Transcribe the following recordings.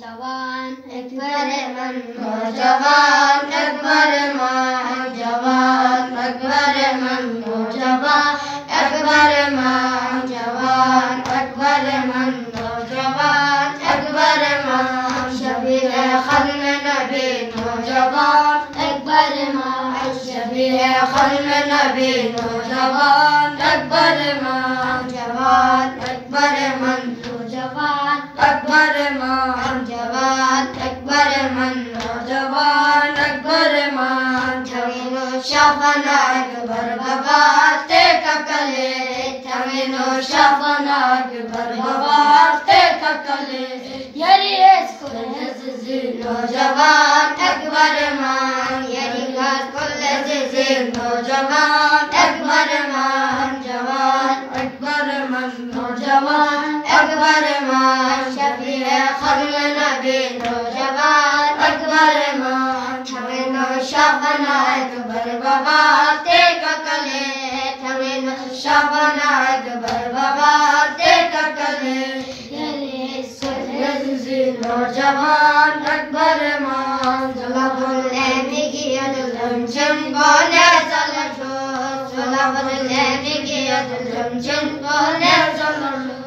जवान अकबर मन नौजवान अकबर मन जवान अकबर मन नौजवान अकबर मन जवान अकबर मन नौजवान अकबर मन शबीह खल्म नबी नौजवान अकबर मन शबीह खल्म नबी नौजवान अकबर मन जवान अकबर मन नौजवान अकबर मन जवान अकबर मन नौजवान अकबर मन थमीनो शाफना अकबर बाबा ते ककले थमीनो शाफना अकबर बाबा ते ककले यरी इसको नौजवान अकबर मन यरी कुल जिसे नौजवान अकबर मन जवान अकबर मन नौजवान अकबर मन शबीह खल्म नबी नौजवान अकबर मन थमीनो शाफना अकबर बाबा ते ककले थमीनो शाफना अकबर बाबा ते ककले नौजवान अकबर मन सलाबुल एमिकियतुल बोले सलजो सलाबुल एमिकियतुल बोले सलजो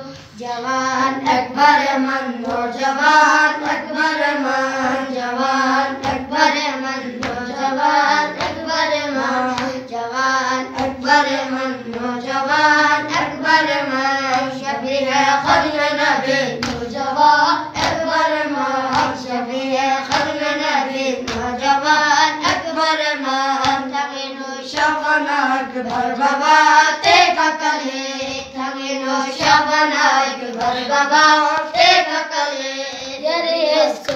जवान अकबर मन नौजवान अकबर मन जवान अकबर मन नौजवान अकबर मन जवान अकबर मन नौजवान अकबर मन शबीह खल्म नबी नौजवान अकबर मन शबीह खल्म नबी नौजवान अकबर मन थमीनो शाफना अकबर बाबा ते ककले थमीनो शाफना अकबर बाबा ते ककले यरी इसको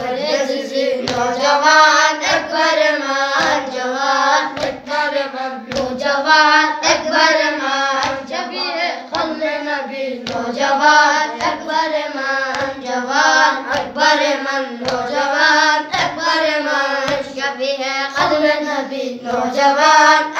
नौजवान अकबर मन जवान अकबर मन नौजवान अकबर मन शबीह खल्म नबी नौजवान अकबर मन जवान अकबर मन नौजवान अकबर मन शबीह खल्म नबी नौजवान